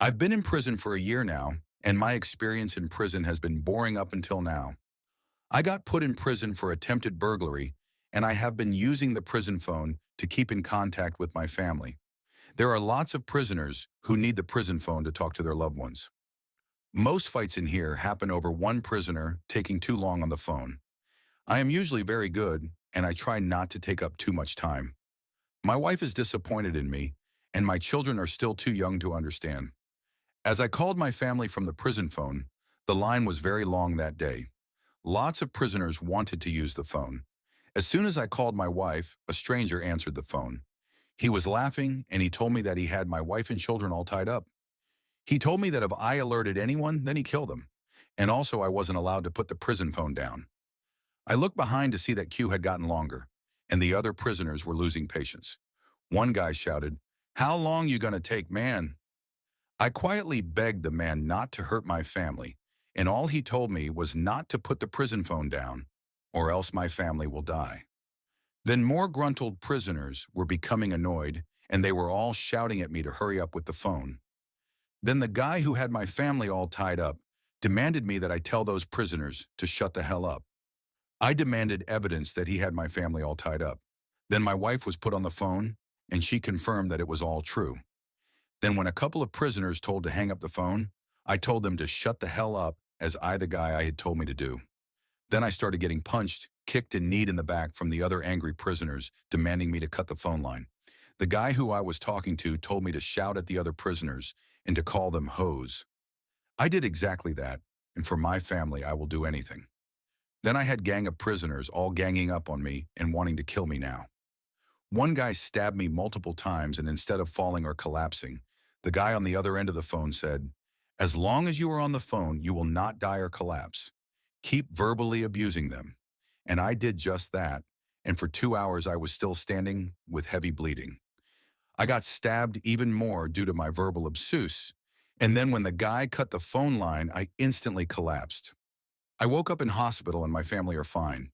I've been in prison for a year now, and my experience in prison has been boring up until now. I got put in prison for attempted burglary, and I have been using the prison phone to keep in contact with my family. There are lots of prisoners who need the prison phone to talk to their loved ones. Most fights in here happen over one prisoner taking too long on the phone. I am usually very good, and I try not to take up too much time. My wife is disappointed in me, and my children are still too young to understand. As I called my family from the prison phone, the line was very long that day. Lots of prisoners wanted to use the phone. As soon as I called my wife, a stranger answered the phone. He was laughing, and he told me that he had my wife and children all tied up. He told me that if I alerted anyone, then he'd kill them. And also I wasn't allowed to put the prison phone down. I looked behind to see that queue had gotten longer, and the other prisoners were losing patience. One guy shouted, "How long you gonna take, man?" I quietly begged the man not to hurt my family, and all he told me was not to put the prison phone down, or else my family will die. Then more gruntled prisoners were becoming annoyed, and they were all shouting at me to hurry up with the phone. Then the guy who had my family all tied up demanded me that I tell those prisoners to shut the hell up. I demanded evidence that he had my family all tied up. Then my wife was put on the phone, and she confirmed that it was all true. Then when a couple of prisoners told to hang up the phone, I told them to shut the hell up as the guy I had told me to do. Then I started getting punched, kicked and kneed in the back from the other angry prisoners demanding me to cut the phone line. The guy who I was talking to told me to shout at the other prisoners and to call them hoes. I did exactly that, and for my family I will do anything. Then I had gang of prisoners all ganging up on me and wanting to kill me now. One guy stabbed me multiple times, and instead of falling or collapsing, the guy on the other end of the phone said, "As long as you are on the phone, you will not die or collapse. Keep verbally abusing them." And I did just that, and for 2 hours I was still standing with heavy bleeding. I got stabbed even more due to my verbal abuse, and then when the guy cut the phone line, I instantly collapsed. I woke up in hospital and my family are fine.